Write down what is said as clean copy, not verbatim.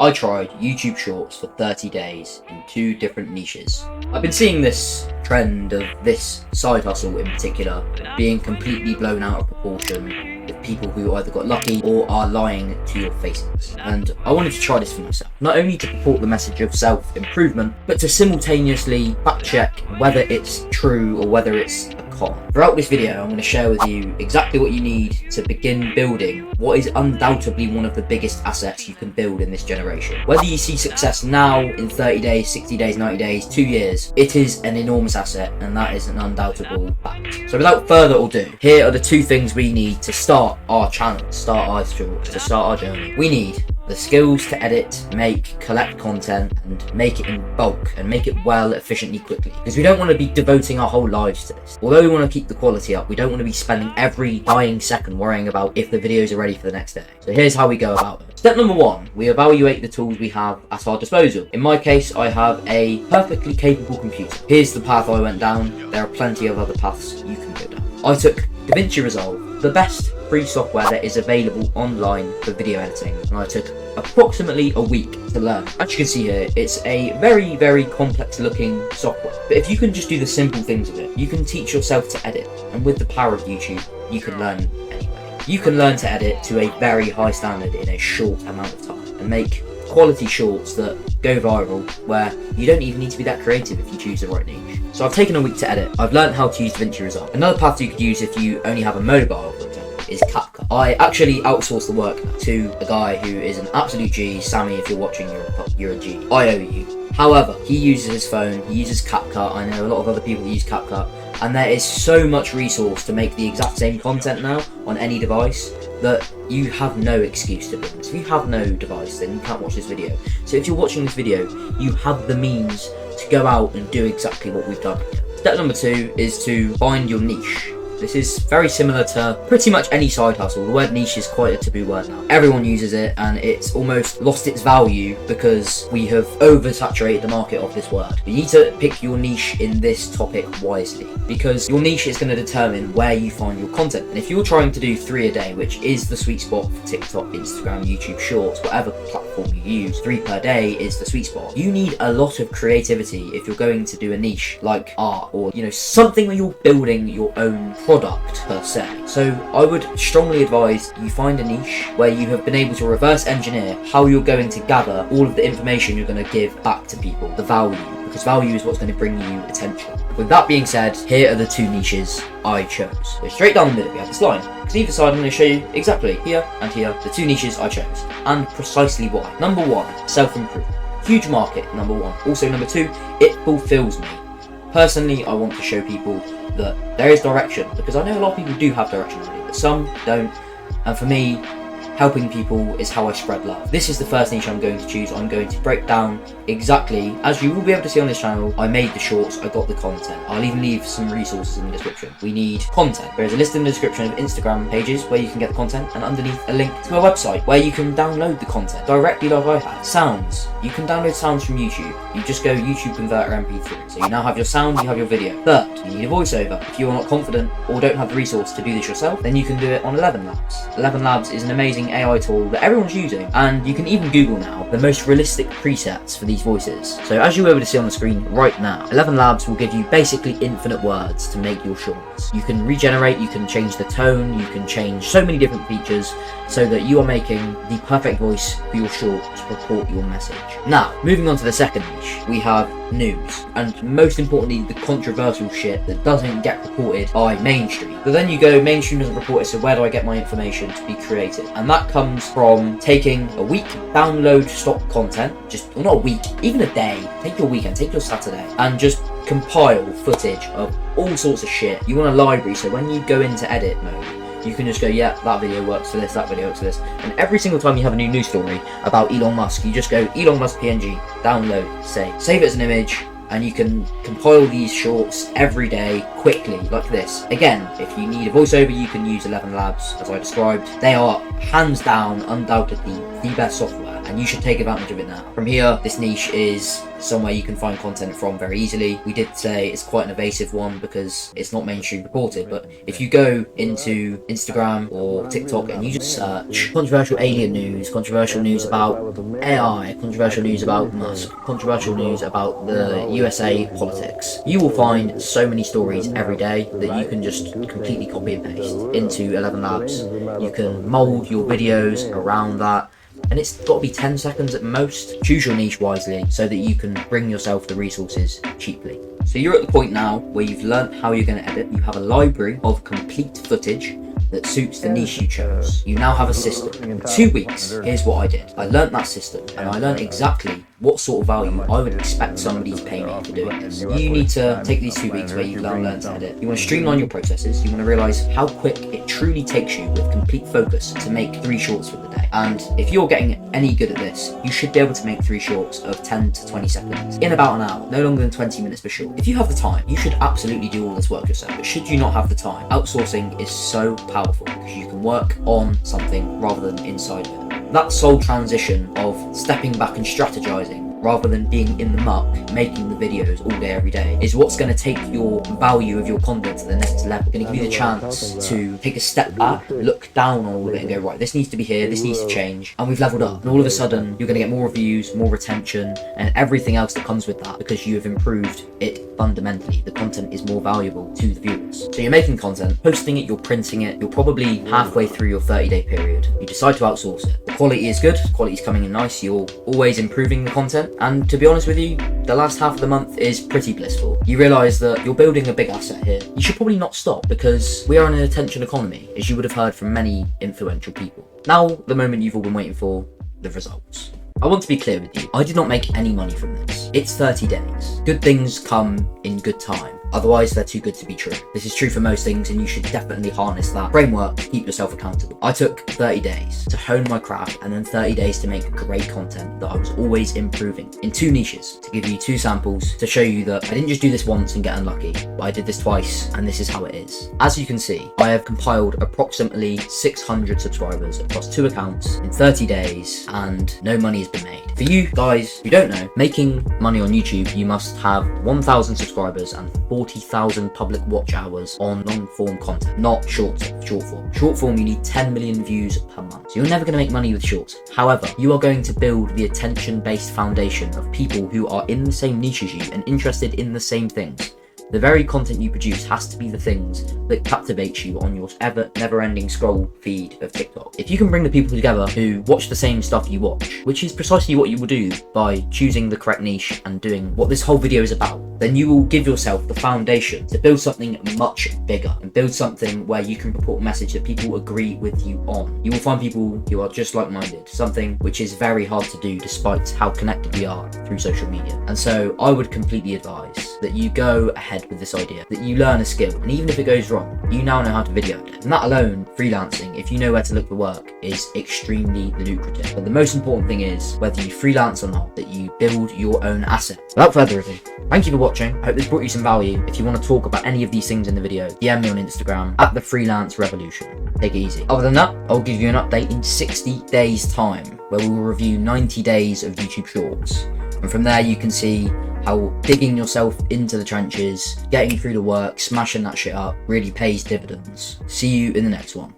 I tried YouTube Shorts for 30 days in 2 different niches. I've been seeing this trend of this side hustle in particular being completely blown out of proportion with people who either got lucky or are lying to your faces. And I wanted to try this for myself, not only to purport the message of self-improvement, but to simultaneously fact check whether it's true or whether it's a con. Throughout this video, I'm going to share with you exactly what you need to begin building what is undoubtedly one of the biggest assets you can build in this generation. Whether you see success now, in 30 days, 60 days, 90 days, 2 years, it is an enormous asset, and that is an undoubtable fact. So without further ado, here are the 2 things we need to start our channel, start our shorts, to start our journey. We need the skills to edit, make, collect content, and make it in bulk, and make it well, efficiently, quickly. Because we don't want to be devoting our whole lives to this. Although we want to keep the quality up, we don't want to be spending every dying second worrying about if the videos are ready for the next day. So here's how we go about it. Step number 1, we evaluate the tools we have at our disposal. In my case, I have a perfectly capable computer. Here's the path I went down. There are plenty of other paths you can go down. I took DaVinci Resolve, the best free software that is available online for video editing, and I took approximately a week to learn. As you can see here, it's a very, very complex looking software, but if you can just do the simple things of it, you can teach yourself to edit, and with the power of YouTube, you can learn anyway. You can learn to edit to a very high standard in a short amount of time, and make quality shorts that go viral where you don't even need to be that creative if you choose the right niche. So I've taken a week to edit. I've learned how to use DaVinci Resolve. Another path you could use if you only have a mobile, for example, is CapCut. I actually outsourced the work to a guy who is an absolute G. Sammy, if you're watching, you're a G. I owe you. However, he uses his phone, he uses CapCut. I know a lot of other people that use CapCut, and there is so much resource to make the exact same content now on any device that you have no excuse to do this. If you have no device, then you can't watch this video. So if you're watching this video, you have the means to go out and do exactly what we've done here. Step number 2 is to find your niche. This is very similar to pretty much any side hustle. The word niche is quite a taboo word now. Everyone uses it, and it's almost lost its value because we have oversaturated the market of this word. You need to pick your niche in this topic wisely, because your niche is going to determine where you find your content. And if you're trying to do 3 a day, which is the sweet spot for TikTok, Instagram, YouTube Shorts, whatever platform you use, 3 per day is the sweet spot. You need a lot of creativity if you're going to do a niche like art, or something where you're building your own product per se. So I would strongly advise you find a niche where you have been able to reverse engineer how you're going to gather all of the information you're going to give back to people, the value, because value is what's going to bring you attention. With that being said, here are the 2 niches I chose. So straight down the middle we have this line, because either side I'm going to show you exactly here and here the 2 niches I chose, and precisely why. Number 1, self-improvement. Huge market, number 1. Also number 2, it fulfills me. Personally, I want to show people that there is direction, because I know a lot of people do have direction already, but some don't, and for me, helping people is how I spread love. This is the first niche I'm going to choose. I'm going to break down exactly, as you will be able to see on this channel, I made the shorts, I got the content. I'll even leave some resources in the description. We need content. There is a list in the description of Instagram pages where you can get the content, and underneath a link to a website where you can download the content directly like I have. Sounds. You can download sounds from YouTube. You just go YouTube Converter MP3. So you now have your sound, you have your video. But you need a voiceover. If you are not confident or don't have the resource to do this yourself, then you can do it on 11 Labs. 11 Labs is an amazing AI tool that everyone's using, and you can even Google now the most realistic presets for these voices. So as you're able to see on the screen right now, 11 Labs will give you basically infinite words to make your shorts. You can regenerate, you can change the tone, you can change so many different features so that you are making the perfect voice for your short to report your message. Now, moving on to the second niche, we have news, and most importantly, the controversial shit that doesn't get reported by mainstream. But then you go, mainstream doesn't report it, so where do I get my information to be creative? And that comes from taking a week, download stock content, well, not a week, even a day, take your weekend, take your Saturday, and just compile footage of all sorts of shit. You want a library, so when you go into edit mode, you can just go, yeah, that video works for this, that video works for this. And every single time you have a new news story about Elon Musk, you just go, Elon Musk PNG, download, save it as an image, and you can compile these shorts every day quickly like this. Again, if you need a voiceover, you can use 11 Labs as I described. They are hands down, undoubtedly the best software and you should take advantage of it now. From here, this niche is somewhere you can find content from very easily. We did say it's quite an evasive one because it's not mainstream reported, but if you go into Instagram or TikTok and you just search controversial alien news, controversial news about AI, controversial news about Musk, controversial news about the USA politics, you will find so many stories every day that you can just completely copy and paste into 11 Labs. You can mold your videos around that, and it's got to be 10 seconds at most. Choose your niche wisely so that you can bring yourself the resources cheaply. So you're at the point now where you've learnt how you're going to edit. You have a library of complete footage that suits the niche you chose. You now have a system. In 2 weeks, here's what I did. I learnt that system, and I learnt exactly what sort of value I would expect somebody to pay me for doing this. You need to take these 2 weeks where you've now learned to edit. You want to streamline your processes. You want to realise how quick it truly takes you with complete focus to make 3 shorts for the day. And if you're getting any good at this, you should be able to make 3 shorts of 10 to 20 seconds in about an hour, no longer than 20 minutes per short. If you have the time, you should absolutely do all this work yourself. But should you not have the time, outsourcing is so powerful because you can work on something rather than inside of it. That sole transition of stepping back and strategizing rather than being in the muck, making the videos all day, every day, is what's going to take your value of your content to the next level. Going to give you the chance to take a step back, look down on all of it and go, right, this needs to be here, this needs to change, and we've leveled up. And all of a sudden, you're going to get more views, more retention, and everything else that comes with that because you have improved it fundamentally. The content is more valuable to the viewers. So you're making content, posting it, you're printing it, you're probably halfway through your 30-day period. You decide to outsource it. The quality is good, the quality is coming in nice, you're always improving the content. And to be honest with you, the last half of the month is pretty blissful. You realise that you're building a big asset here. You should probably not stop because we are in an attention economy, as you would have heard from many influential people. Now, the moment you've all been waiting for, the results. I want to be clear with you, I did not make any money from this. It's 30 days. Good things come in good time. Otherwise, they're too good to be true. This is true for most things, and you should definitely harness that framework to keep yourself accountable. I took 30 days to hone my craft and then 30 days to make great content that I was always improving in 2 niches, to give you 2 samples to show you that I didn't just do this once and get unlucky, but I did this twice, and this is how it is. As you can see, I have compiled approximately 600 subscribers across 2 accounts in 30 days, and no money has been made. For you guys who don't know, making money on YouTube, you must have 1,000 subscribers and 40,000 public watch hours on long-form content, not short form. Short form, you need 10 million views per month. So you're never going to make money with shorts. However, you are going to build the attention-based foundation of people who are in the same niche as you and interested in the same things. The very content you produce has to be the things that captivate you on your never-ending scroll feed of TikTok. If you can bring the people together who watch the same stuff you watch, which is precisely what you will do by choosing the correct niche and doing what this whole video is about, then you will give yourself the foundation to build something much bigger and build something where you can purport a message that people agree with you on. You will find people who are just like-minded, something which is very hard to do despite how connected we are through social media. And so I would completely advise that you go ahead with this idea, that you learn a skill, and even if it goes wrong, you now know how to video edit. And that alone, freelancing, if you know where to look for work, is extremely lucrative. But the most important thing is, whether you freelance or not, that you build your own asset. Without further ado, thank you for watching. I hope this brought you some value. If you want to talk about any of these things in the video, DM me on Instagram at the Freelance Revolution. Take it easy. Other than that, I'll give you an update in 60 days time, where we will review 90 days of YouTube Shorts. And from there you can see how digging yourself into the trenches, getting through the work, smashing that shit up, really pays dividends. See you in the next one.